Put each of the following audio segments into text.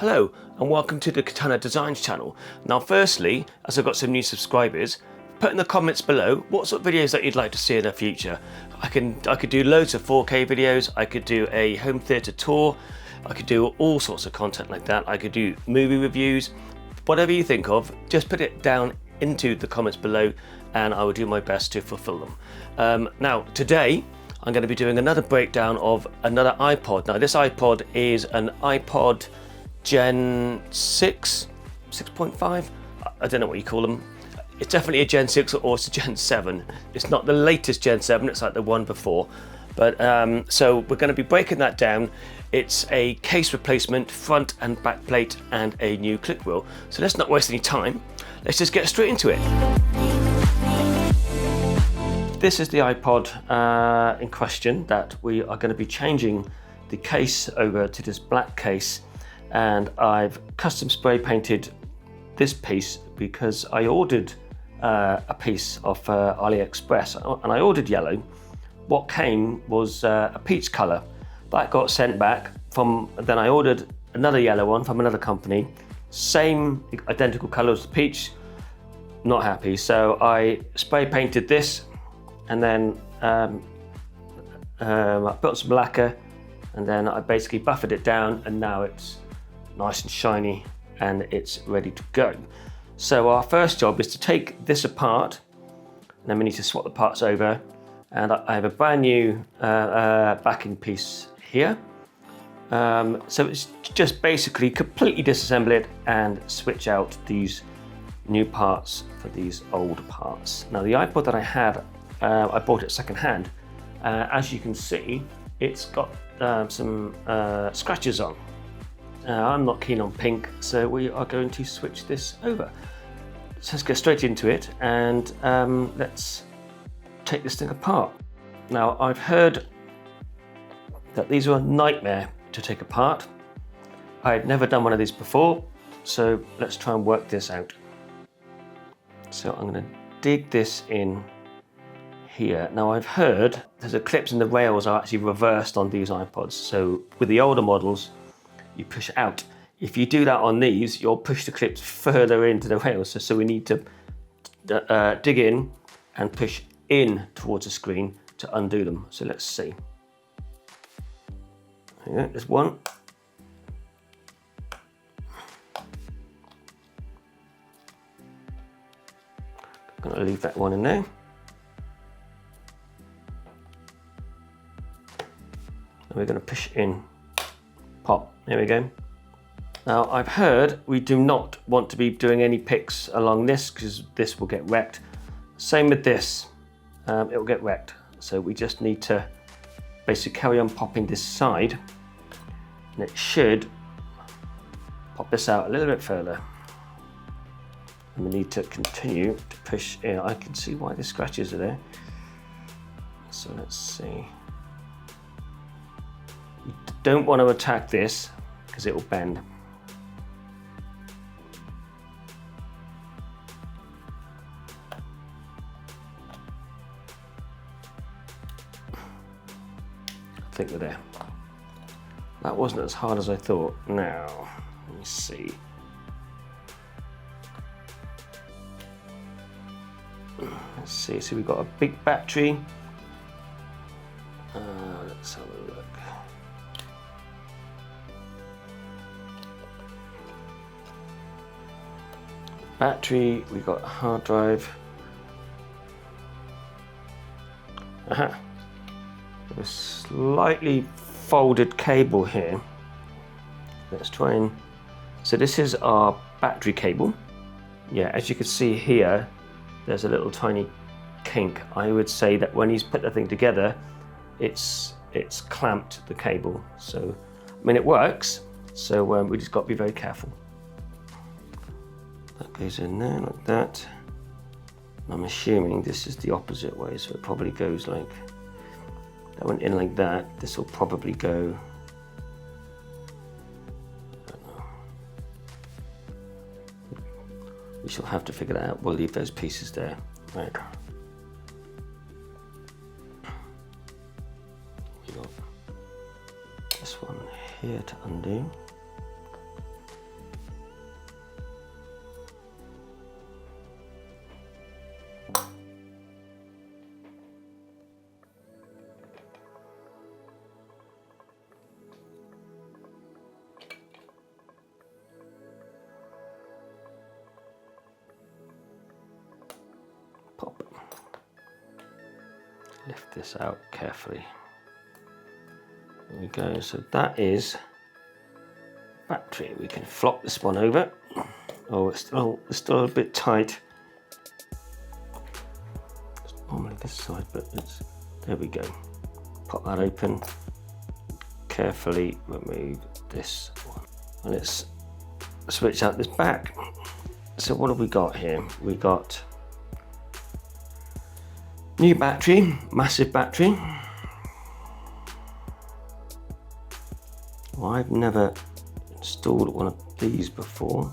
Hello and welcome to the Katana Designs channel. Now firstly, as I've got some new subscribers, put in the comments below what sort of videos that you'd like to see in the future. I could do loads of 4K videos, I could do a home theatre tour, I could do all sorts of content like that, I could do movie reviews, whatever you think of, just put it down into the comments below and I will do my best to fulfill them. Now today I'm going to be doing another breakdown of another iPod. Now this iPod is an iPod Gen 6, 6.5, I don't know what you call them. It's definitely a Gen 6 or it's a Gen 7. It's not the latest Gen 7, it's like the one before. But so we're going to be breaking that down. It's a case replacement, front and back plate, and a new click wheel. So let's not waste any time. Let's just get straight into it. This is the iPod in question that we are going to be changing the case over to this black case, and I've custom spray painted this piece because I ordered a piece off AliExpress and I ordered yellow. What came was a peach colour. That got sent back then I ordered another yellow one from another company, same identical colour as the peach. Not happy, so I spray painted this and then I put some lacquer and then I basically buffered it down, and now it's nice and shiny and it's ready to go. So our first job is to take this apart, and then we need to swap the parts over, and I have a brand new backing piece here. So it's just basically completely disassemble it and switch out these new parts for these old parts. Now the iPod that I had, I bought it second hand. As you can see, it's got some scratches on. I'm not keen on pink, so we are going to switch this over. So let's get straight into it and let's take this thing apart. Now I've heard that these are a nightmare to take apart. I've never done one of these before, so let's try and work this out. So I'm going to dig this in here. Now I've heard that the clips and the rails are actually reversed on these iPods. So with the older models, you push out. If you do that on these, you'll push the clips further into the rails. So we need to dig in and push in towards the screen to undo them. So let's see. Yeah, there's one. I'm gonna leave that one in there. And we're gonna push in, pop, there we go. Now I've heard we do not want to be doing any picks along this because this will get wrecked. Same with this, it will get wrecked. So we just need to basically carry on popping this side, and it should pop this out a little bit further. And we need to continue to push in. I can see why the scratches are there. So let's see. You don't want to attack this because it will bend. I think we're there. That wasn't as hard as I thought. Now, let me see. Let's see, so we've got a big battery. Let's have a look. Battery, we've got a hard drive. Aha. A slightly folded cable here. Let's try and, so this is our battery cable. Yeah, as you can see here, there's a little tiny kink. I would say that when he's put the thing together, it's clamped the cable. So, I mean, it works. So we just got to be very careful. That goes in there like that. I'm assuming this is the opposite way, so it probably goes like, that went in like that. This will probably go, I don't know. We shall have to figure that out. We'll leave those pieces there. Right. We got this one here to undo. lift this out carefully. There we go. So that is battery. We can flop this one over. Oh, it's still a bit tight. It's normally this side, but there we go. Pop that open. Carefully remove this one. And let's switch out this back. So what have we got here? We got new battery, massive battery. Well, I've never installed one of these before.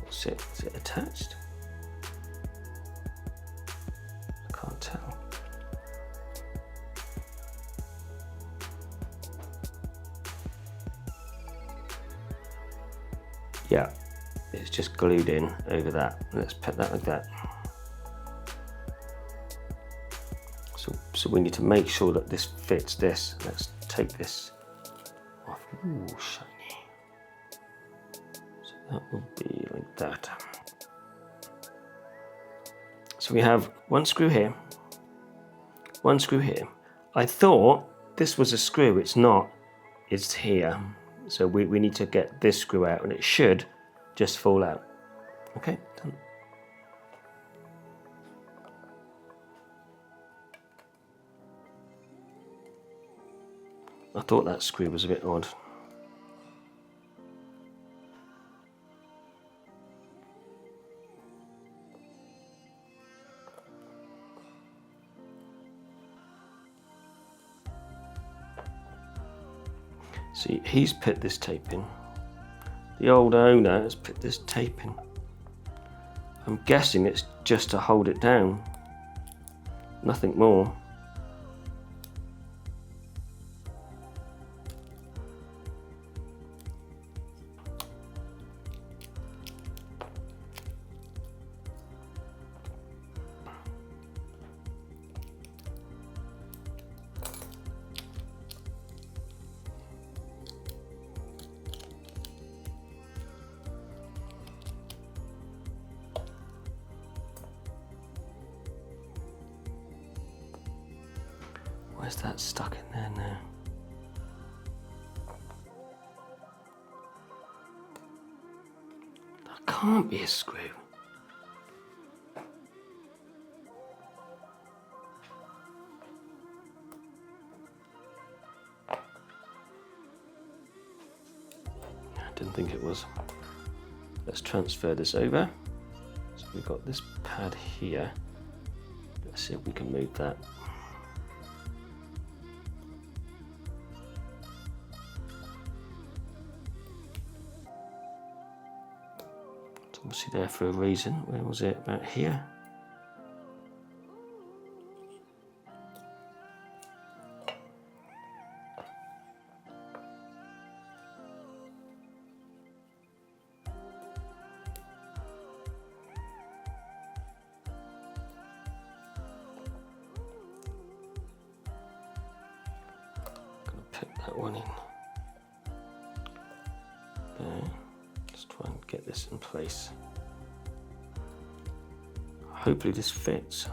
What's it? Is it attached? I can't tell. Yeah, it's just glued in over that. Let's put that like that. So we need to make sure that this fits this. Let's take this off. Ooh, shiny. So that will be like that. So we have one screw here, one screw here. I thought this was a screw, it's not, it's here. So we need to get this screw out and it should just fall out. Okay, done. I thought that screw was a bit odd. See, he's put this tape in. The old owner has put this tape in. I'm guessing it's just to hold it down. Nothing more. Where's that stuck in there now? That can't be a screw. I didn't think it was. Let's transfer this over. So we've got this pad here. Let's see if we can move that. Obviously there for a reason. Where was it? About here? Gonna put that one in. There. Let's try and get this in place. Hopefully this fits.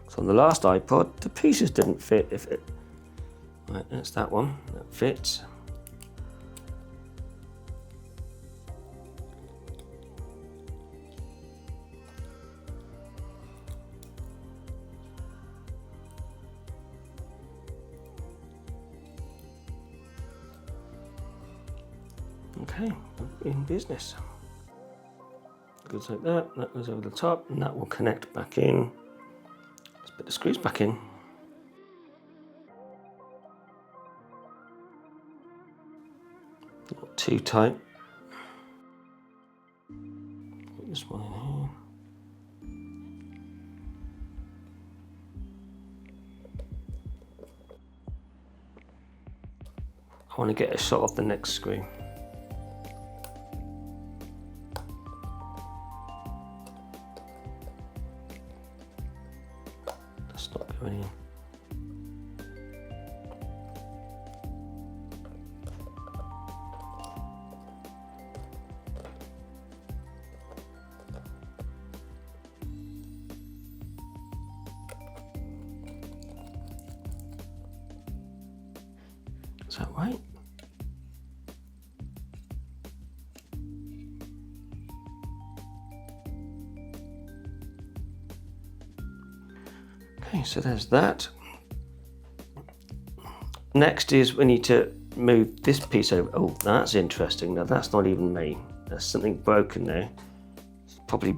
So on the last iPod, the pieces didn't fit. Right, that's that one. That fits. Okay, we're in business. Goes like that, that goes over the top, and that will connect back in. Let's put the screws back in. Not too tight. Put this one in here. I want to get a shot of the next screw. Going in. Is that right? Okay, so there's that. Next is we need to move this piece over. Oh, that's interesting. Now that's not even me. There's something broken there. It's probably,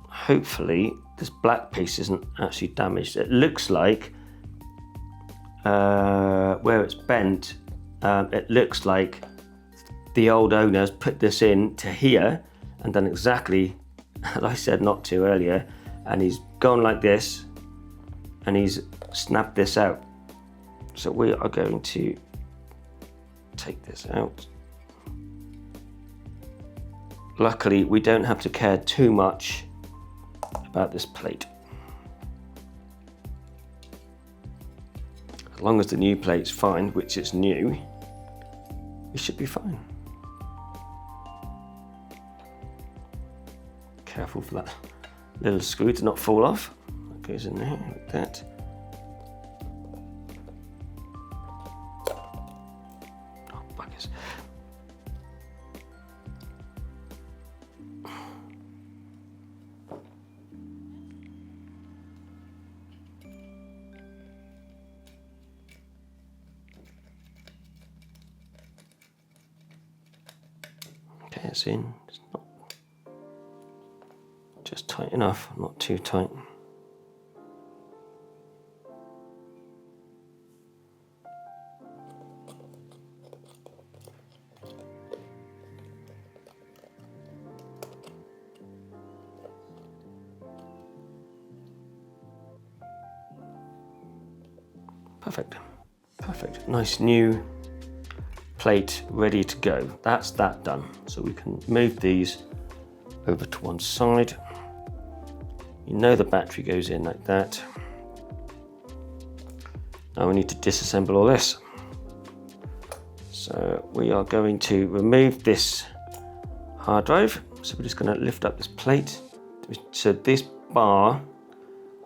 hopefully, this black piece isn't actually damaged. It looks like where it's bent, it looks like the old owners put this in to here and done exactly as I said not to earlier, and he's gone like this and he's snapped this out. So we are going to take this out. Luckily, we don't have to care too much about this plate. As long as the new plate's fine, which is new, we should be fine. Careful for that little screw to not fall off. That goes in there like that. Oh, buggers. Okay, it's in. It's not just tight enough, not too tight. Perfect, perfect. Nice new plate ready to go. That's that done. So we can move these over to one side. You know the battery goes in like that. Now we need to disassemble all this. So we are going to remove this hard drive. So we're just going to lift up this plate. So this bar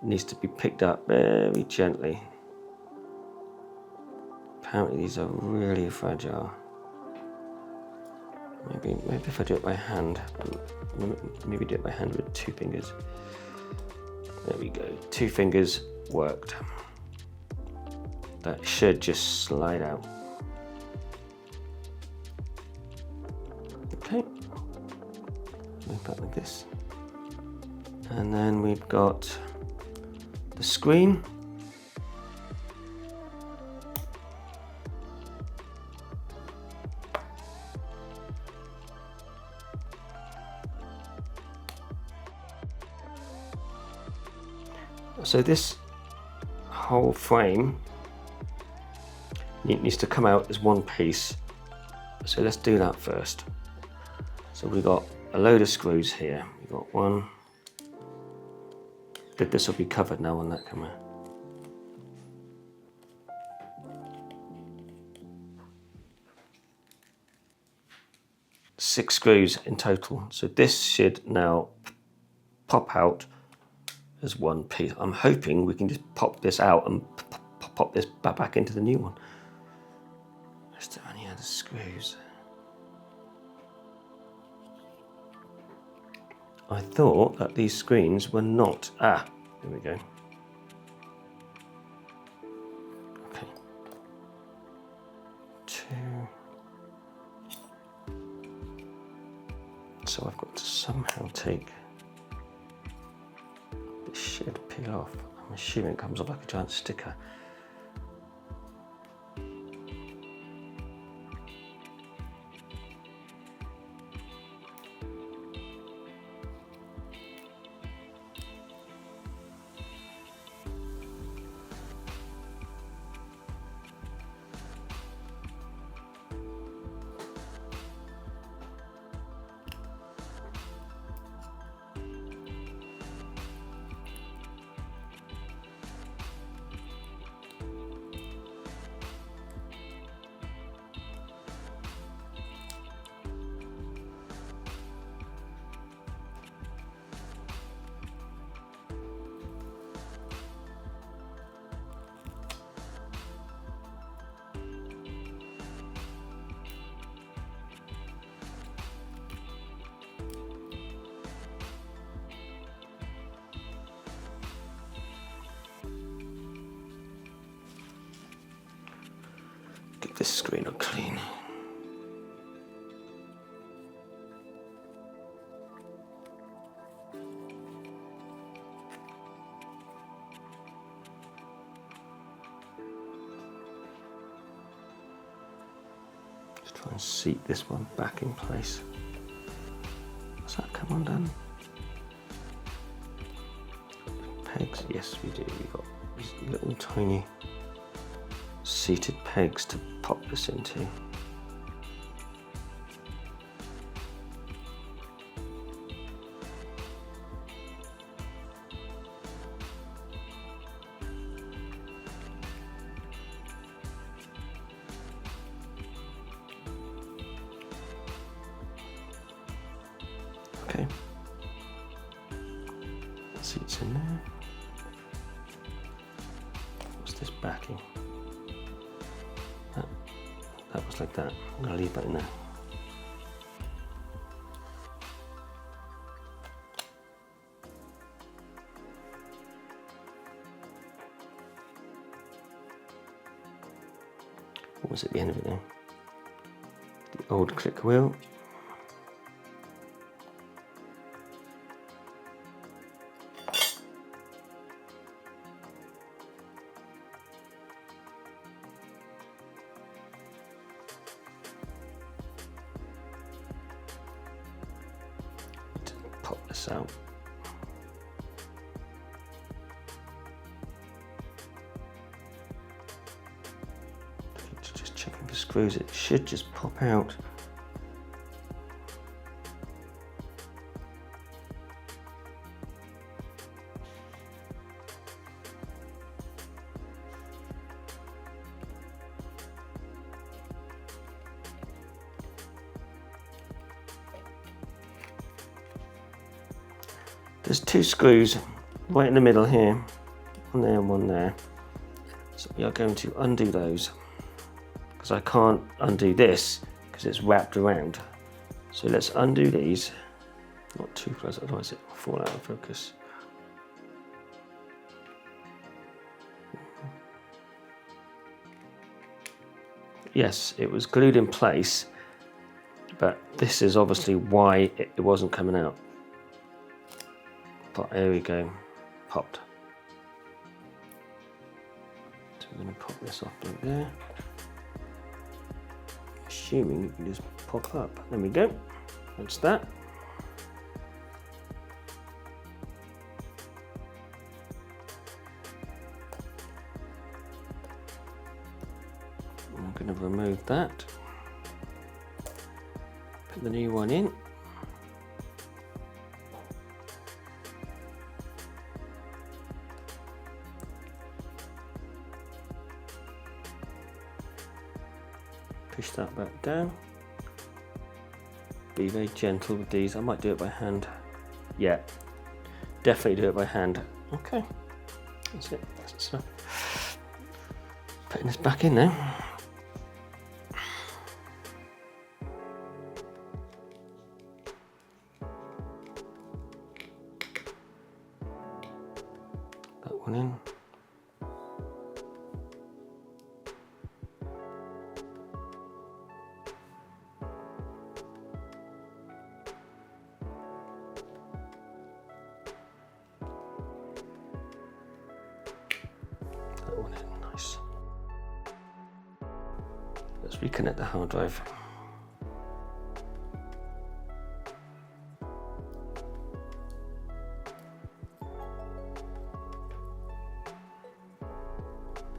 needs to be picked up very gently. Apparently these are really fragile. Maybe if I do it by hand, maybe do it by hand with 2 fingers. There we go, 2 fingers worked. That should just slide out. Okay, move that like this. And then we've got the screen. So this whole frame needs to come out as one piece. So let's do that first. So we've got a load of screws here. We've got one. This will be covered now on that camera. Six screws in total. So this should now pop out as one piece. I'm hoping we can just pop this out and pop this back into the new one. Is there any other screws? I thought that these screens were not. Ah, there we go. Okay. 2. So I've got to somehow take. This should peel off. I'm assuming it comes off like a giant sticker. Keep this screen up clean. Just try and seat this one back in place. Does that come undone? Pegs, yes we do. We've got these little tiny seated pegs to pop this into. Okay, seats in there. What's this backing? That was like that. I'm going to leave that in there. What was at the end of it now? The old click wheel. Pop this out. Just checking for screws, it should just pop out. There's two screws right in the middle here, one there and one there. So we are going to undo those because I can't undo this because it's wrapped around. So let's undo these, not too close, otherwise it will fall out of focus. Yes, it was glued in place, but this is obviously why it wasn't coming out. But there we go, popped. So we're going to pop this off like there. Assuming you can just pop up. There we go. That's that. I'm going to remove that. Put the new one in. Push that back down. Be very gentle with these. I might do it by hand. Yeah, definitely do it by hand. Okay, that's it. That's enough. Putting this back in now. That one in. Nice. Let's reconnect the hard drive.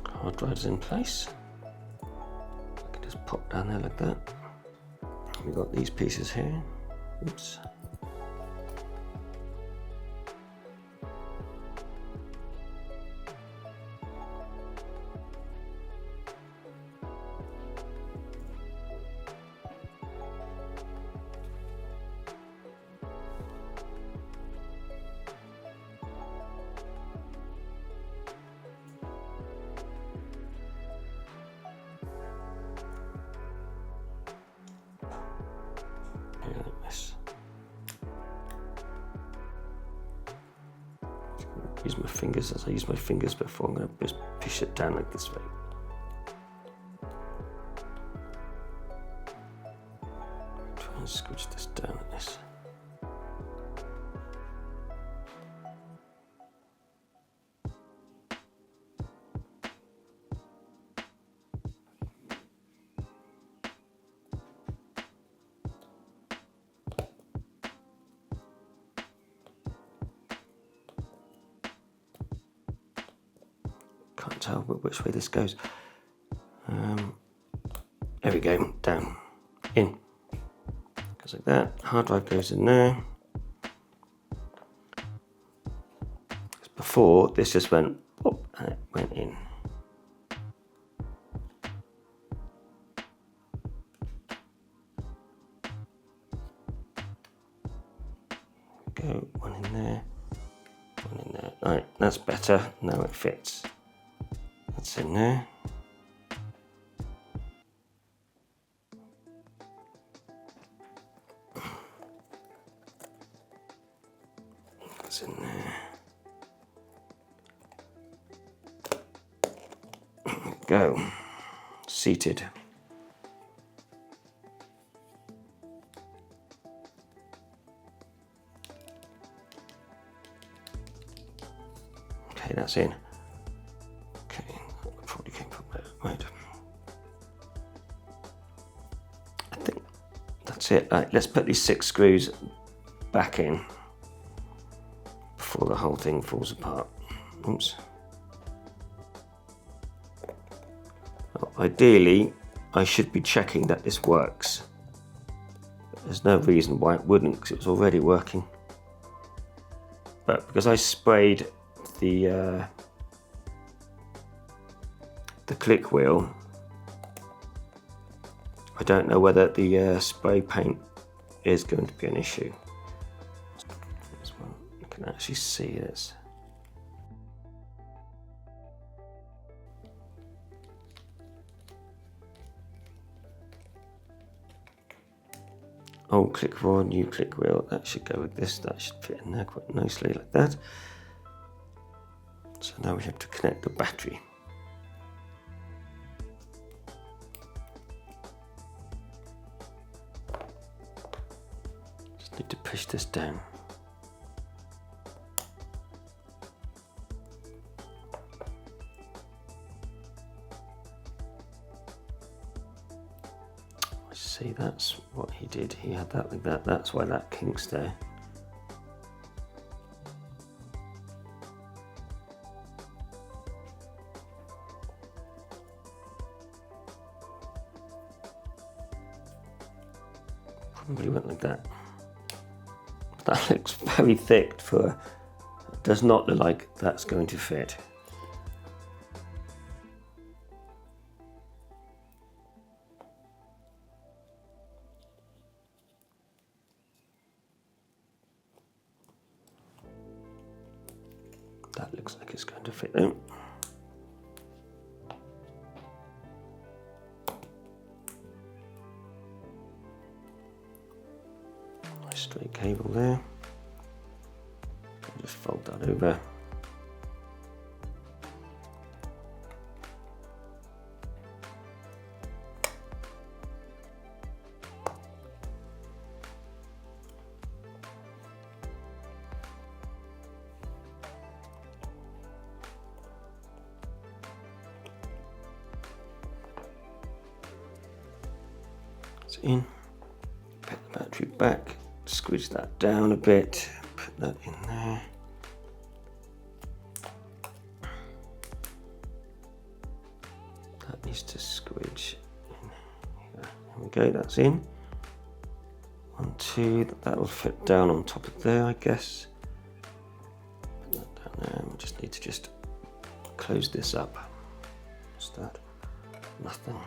Hard drive's in place. I can just pop down there like that. We've got these pieces here. Oops. Use my fingers as I used my fingers before. I'm going to just push it down like this way. Scooch this down like this. Can't tell which way this goes. There we go, down, in. Goes like that. Hard drive goes in there. Before, this just went up and it went in. Go, one in there, one in there. Right, that's better. Now it fits. That's in there. That's in there. There we go. Seated. Okay, that's in. Okay, that probably came from there. Right. I think that's it. Right, let's put these 6 screws back in before the whole thing falls apart. Oops. Well, ideally, I should be checking that this works. There's no reason why it wouldn't, because it was already working. But because I sprayed the click wheel, I don't know whether the spray paint is going to be an issue. You can actually see this. Old click rod, new click wheel. That should go with this. That should fit in there quite nicely like that. So now we have to connect the battery. Just need to push this down. I see, that's what he did. He had that like that. That's why that kink's there. Probably went like that. That looks very thick for, it does not look like that's going to fit. That looks like it's going to fit though. Straight cable there. Just fold that over. It's in. Put the battery back. Squeeze that down a bit, put that in there. That needs to squidge in here. There we go, that's in. 1, 2, that will fit down on top of there, I guess. Put that down there, we just need to just close this up. What's that? Nothing.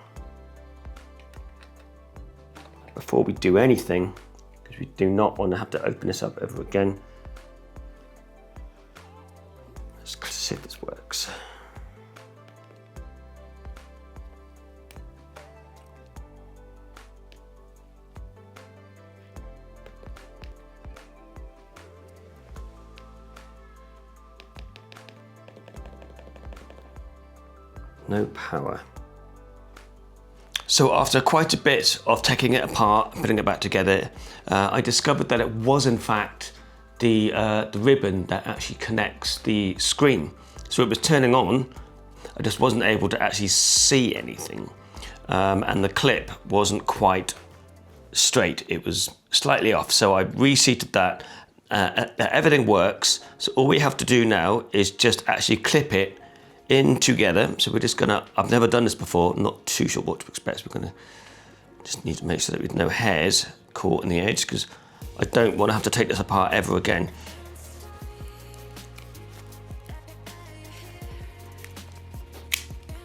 Before we do anything, because we do not want to have to open this up ever again. Let's see if this works. No power. So after quite a bit of taking it apart and putting it back together, I discovered that it was in fact the ribbon that actually connects the screen. So it was turning on, I just wasn't able to actually see anything. And the clip wasn't quite straight, it was slightly off. So I reseated that, everything works. So all we have to do now is just actually clip it in together. So we're just gonna, I've never done this before, I'm not too sure what to expect. We're gonna just need to make sure that we have no hairs caught in the edge, because I don't want to have to take this apart ever again.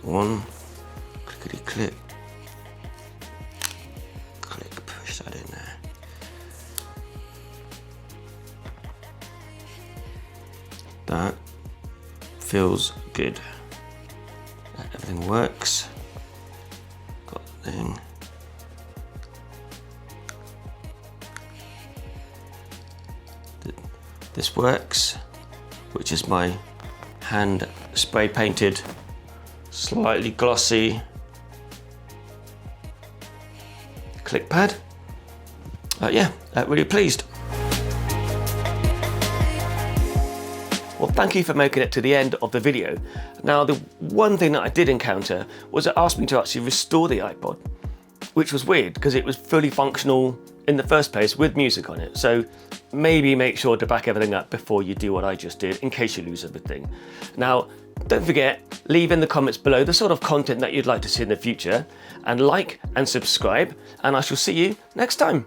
One, clickety click, click, push that in there. That feels good. Everything works. Got the thing. This works, which is my hand spray painted, slightly glossy click pad. Yeah, really pleased. Well, thank you for making it to the end of the video. Now, the one thing that I did encounter was it asked me to actually restore the iPod, which was weird because it was fully functional in the first place with music on it. So maybe make sure to back everything up before you do what I just did in case you lose everything. Now, don't forget, leave in the comments below the sort of content that you'd like to see in the future, and like and subscribe, and I shall see you next time.